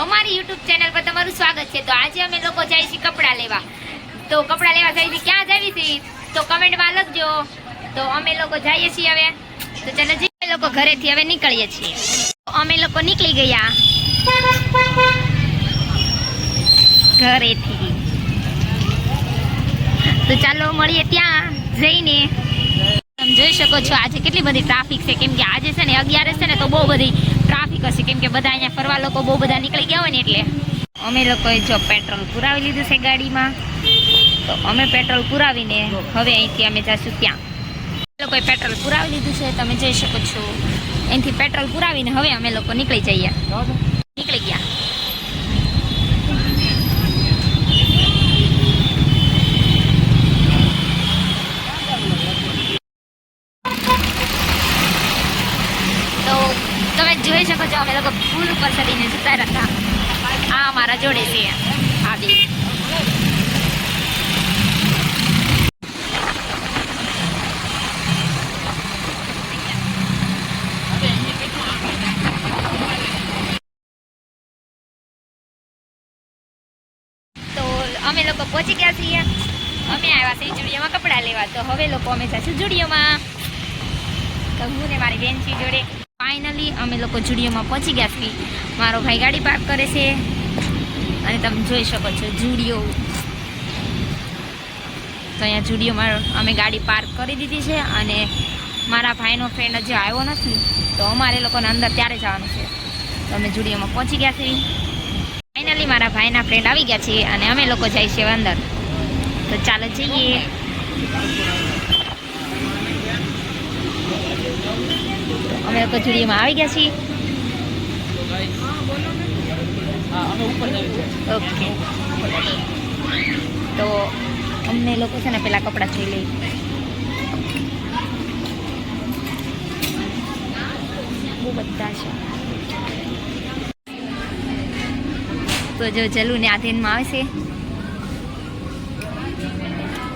અમારી YouTube channel પર તમારું સ્વાગત છે। તો આજે અમે લોકો જઈએ છીએ કપડાં લેવા। તો કપડાં લેવા જઈએ છીએ, ક્યાં જઈએ છીએ તો કમેન્ટમાં લખજો। તો અમે લોકો જઈએ છીએ હવે। તો ચાલો જે અમે લોકો ઘરેથી હવે નીકળીએ છીએ। અમે લોકો નીકળી ગયા ઘરેથી। તો ચાલો મળીએ ત્યાં જઈને। તમે જોઈ શકો છો આજે કેટલી બધી ટ્રાફિક છે, કેમ કે આજે છે ને 11 છે ને તો બહુ બધી ટ્રાફિક હશે, કેમ કે બધા અહીંયા ફરવા લોકો બહુ બધા નીકળી ગયા હોય ને એટલે। અમે લોકોએ જો પેટ્રોલ પુરાવી લીધું છે ગાડીમાં। તો અમે પેટ્રોલ પુરાવીને હવે અહીંથી અમે જઈશું ત્યાં। લોકોએ પેટ્રોલ પુરાવી લીધું છે, તમે જોઈ શકો છો। અહીંથી પેટ્રોલ પુરાવીને હવે અમે લોકો નીકળી જઈએ, નીકળી ગયા। તમે જોઈ શકો છો અમે લોકો પુલ ઉપર ચડીને જતા હતા। આ અમારા જોડે છે આદિ। તો અમે લોકો પહોંચી ગયા છીએ। અમે આવ્યા છીએ જુડિયોમાં કપડાં લેવા। તો હવે લોકો અમે જઈશું જુડિયોમાં। તો હું ને મારી બેન છે જોડે। ફાઇનલી અમે લોકો જુડિયોમાં પહોંચી ગયા છીએ। મારો ભાઈ ગાડી પાર્ક કરે છે અને તમે જોઈ શકો છો જુડિયો। તો અહીંયા જુડિયોમાં અમે ગાડી પાર્ક કરી દીધી છે અને મારા ભાઈનો ફ્રેન્ડ હજી આવ્યો નથી, તો અમારે લોકોને અંદર ત્યારે જવાનું છે। તો અમે જુડિયોમાં પહોંચી ગયા છીએ। ફાઇનલી મારા ભાઈના ફ્રેન્ડ આવી ગયા છે અને અમે લોકો જઈએ છીએ અંદર। તો ચાલો જઈએ। અમે લોકો જુડિયોમાં આવી ગયા છીએ। ઓકે, તો અમને લોકો છે ને પેલા કપડાં જોઈ લઈએ। બહુ બધા છે। તો જો જલુ ને આધીનમાં આવશે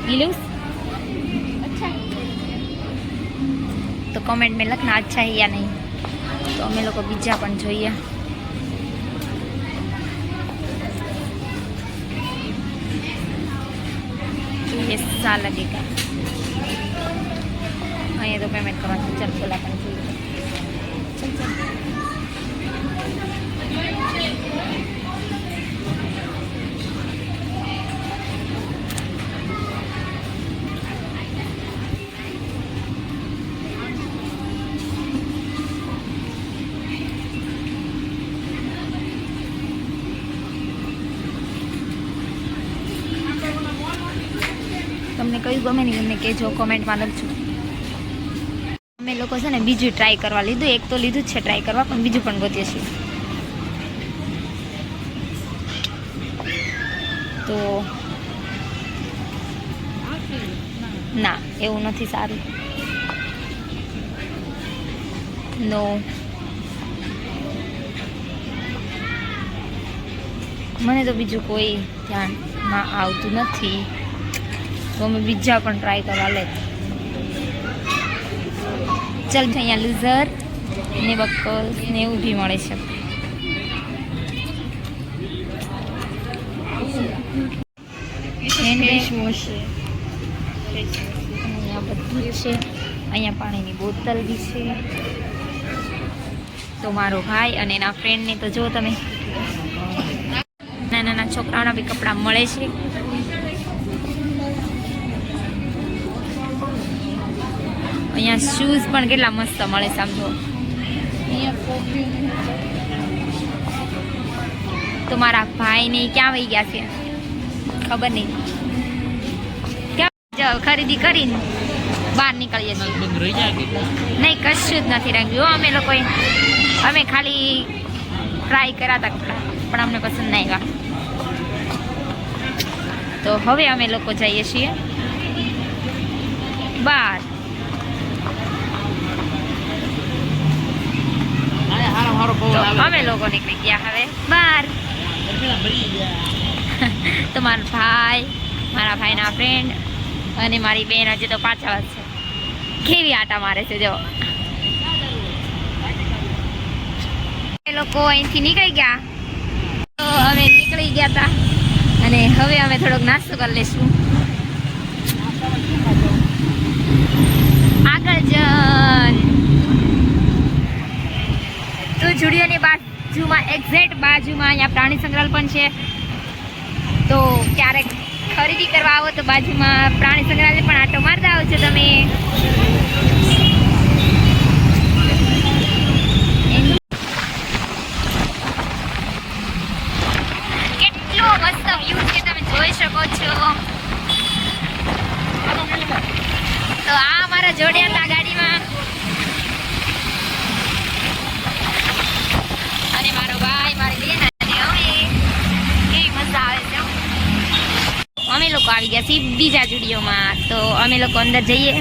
गिलूस अच्छा, तो कमेंट में लखना अच्छा है या नहीं। तो अमे लोग बीजा पण જોઈએ। ऐसा लगेगा अँ तो पेमेंट करवा। चल बोला पण જોઈએ। चल चल તમને કયું ગમે નહીં તમને કહેજો, કોમેન્ટમાં લખજો। અમે લોકો છે ને બીજું ટ્રાય કરવા લીધું। એક તો લીધું જ છે ટ્રાય કરવા, પણ બીજું પણ ગોતીએ છીએ। તો ના, એવું નથી સારું। નો, મને તો બીજું કોઈ ધ્યાનમાં આવતું નથી, તો અમે બીજા પણ ટ્રાય કરવા લે। ચાલ અહીંયા લૂઝર ને બકલ્સ ને એવું બી મળે છે। અહીંયા બધું જ છે। અહીંયા પાણીની બોટલ બી છે। તો મારો ભાઈ અને એના ફ્રેન્ડને તો જો તમે નાના નાના છોકરાઓના બી કપડાં મળે છે। અહીંયા શૂઝ પણ કેટલા મસ્ત મળે છે, સમજો। તો મારા ભાઈને ક્યાં વહી ગયા છે ખબર નહીં, ક્યાં ખરીદી કરીને બહાર નીકળીએ છીએ। નહીં, કશું જ નથી રાખ્યું। અમે લોકોએ ખાલી ટ્રાય કર્યા હતા કપડાં, પણ અમને પસંદ નહીં આવ્યા। તો હવે અમે લોકો જઈએ છીએ બહાર। તો અમે લોકો નીકળી ગયા હવે બહાર। તો મારા ભાઈના ફ્રેન્ડ અને મારી બેન હજી તો પાછળ છે। કેવી આટા મારે છે જો। એ લોકો અહીંથી નીકળી ગયા અમે નીકળી ગયા હતા અને હવે અમે થોડોક નાસ્તો કરી લઈશું. આગળ તો જુડિયોની બાજુમાં એક્ઝેક્ટ બાજુમાં અહીંયા પ્રાણી સંગ્રહાલય પણ છે. તો ક્યારેક ખરીદી કરવા આવો તો બાજુમાં પ્રાણી સંગ્રહાલય પણ આટો મારતા આવજો તમે. કેટલો મસ્ત વ્યૂ છે તમે જોઈ શકો છો. તો આ અમારા જોડ્યા હતા ગાડીમાં અને મારો ભાઈ મારી બેન અને અમે કેવી મજા આવે છે. અમે લોકો આવી ગયા છીએ બીજા જુડિયોમાં. તો અમે લોકો અંદર જઈએ.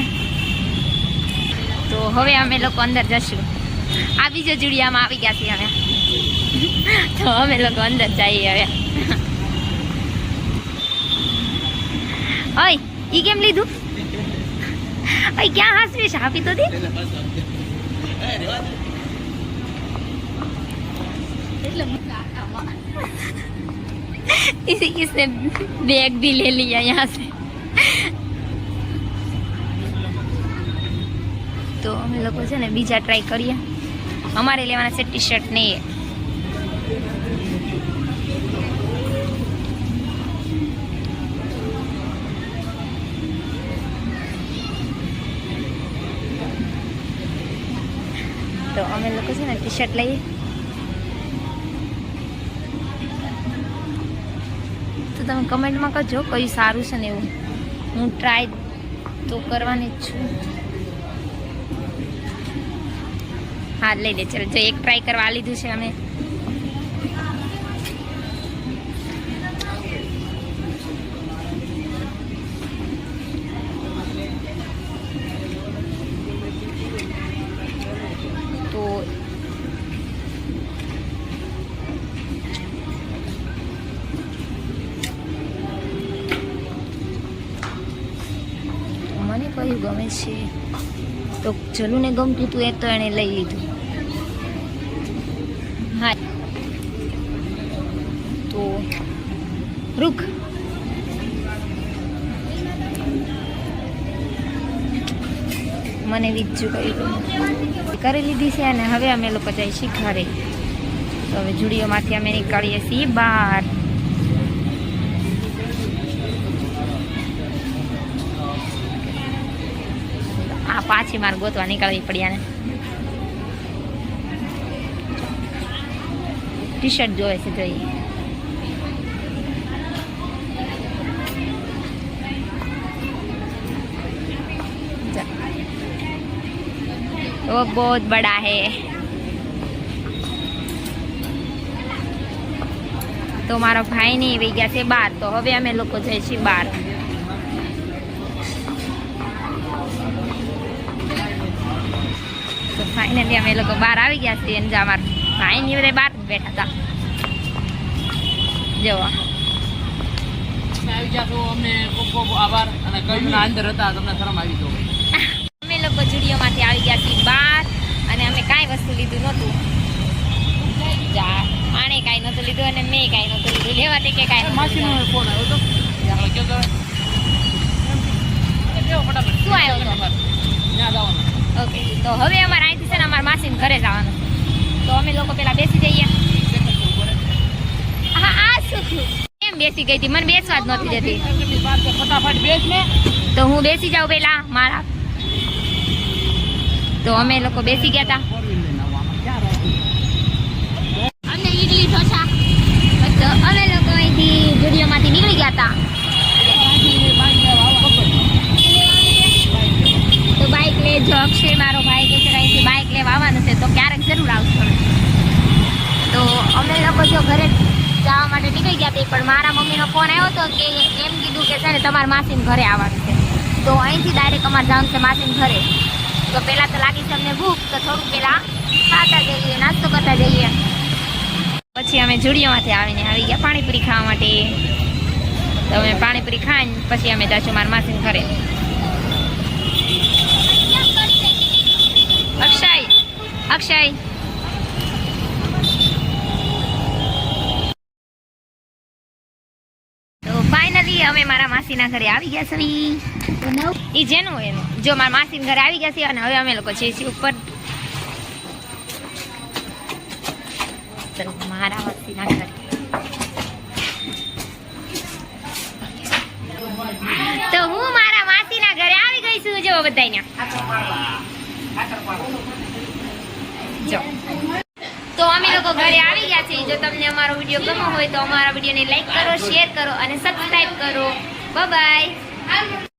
તો હવે અમે લોકો અંદર જશું. આ બીજો જુડિયામાં આવી ગયા છીએ અમે. તો અમે લોકો અંદર જઈએ હવે. ઓય ઈ કેમ લીધું? ઓય ક્યાં હાસવી છે? આપી તો દે. इसने बैग भी ले लिया यहाँ से. તો અમે લોકો છે ને બીજા ટ્રાય કરીએ. અમારે લેવાના છે ટી શર્ટ નહીં. તો અમે લોકો છે ને ટી શર્ટ લઈએ. તો તમે કમેન્ટમાં કહેજો કયું સારું છે ને એવું. હું ટ્રાય તો કરવાની જ છું. હા લઈ લે. ચાલો જો એક ટ્રાય કરવા લીધું છે અમે. તો મને કયું ગમે છે? તો જલુને ગમતું હતું એ તો એણે લઈ લીધું. હા તો રૂક. મને બીજું કયું કરી લીધી છે અને હવે અમે લોકો જઈએ છીએ ઘરે. તો હવે જુડીઓમાંથી અમે નીકળીએ છીએ બહાર. આ પાછી મારે ગોતવા નીકળવી પડી. આને ટી શર્ટ જોવે છે. જોઈએ वो बहुत बड़ा है. તો મારો ભાઈ ને આવી ગયા છે બહાર. તો હવે અમે લોકો જઈએ છીએ બહાર. તો ફાઇનલી અમે લોકો બહાર આવી ગયા છીએ. અને અમારા ભાઈ ની બધા બહાર બેઠા હતા. જોવા આભાર અને કયું અંદર હતા તમને શરમ આવી તો. અમે લોકો જુડીઓમાંથી આવી ગયા છીએ બહાર અને અમે કાંઈ વસ્તુ લીધું નહોતું. આણે કાંઈ નહોતું લીધું અને મેં કાંઈ નહોતું લીધું. લેવા તે કે કાંઈ માસીનો ફોન આવ્યો તો શું આવ્યો હતો? ઓકે. તો હવે અમારે અહીંથી છે ને અમારા માસીને ઘરે જવાનું. તો અમે લોકો પેલા બેસી જઈએ. હા આ શું થયું? કેમ બેસી ગઈ હતી? મને બેસવા જ નહોતી દેતી. ફટાફટ બેસ ને. તો હું બેસી જાઉં પેલા મારા. તો અમે લોકો બેસી ગયા હતા. અમને ઈડલી ઢોસા. તો અમે લોકો અહીંથી જુડીઓમાંથી નીકળી ગયા હતા. તો બાઇક લે જો અક્ષય મારો ભાઈ કે છે અહીંથી બાઇક લેવા આવવાનું છે. તો ક્યારેક જરૂર આવશું. તો અમે લોકો જો ઘરે જવા માટે નીકળી ગયા હતા. પણ મારા મમ્મીનો ફોન આવ્યો હતો કે એમ કીધું કે છે ને તમારા માસીને ઘરે આવવાનું છે. તો અહીંથી ડાયરેક્ટ અમારે જવાનું છે માસીને ઘરે. તો પહેલાં તો લાગી છે અમને ભૂખ. તો થોડુંક પહેલાં ખાતા જઈએ, નાસ્તો કરતા જઈએ. પછી અમે જુડીઓમાંથી આવીને આવી ગયા પાણીપુરી ખાવા માટે. તો અમે પાણીપુરી ખાઈને પછી અમે જઈશું મારા માસીને ઘરે. અક્ષય અક્ષય અમે મારા માસીના ઘરે આવી ગયા છીએ. ઈ જેનું હોય એનું. જો મારા માસીના ઘરે આવી ગયા છીએ અને હવે અમે લોકો જઈએ છીએ ઉપર. ચલો મારા માસીના ઘરે. તો હું મારા માસીના ઘરે આવી ગઈ છું. જો બધાયને જો તો અમે લોકો ઘરે આવી ગયા છીએ. જો તમને અમારો વિડીયો ગમ્યો હોય તો અમારા વિડીયોને લાઈક કરો, શેર કરો અને સબસ્ક્રાઇબ કરો. Bye bye.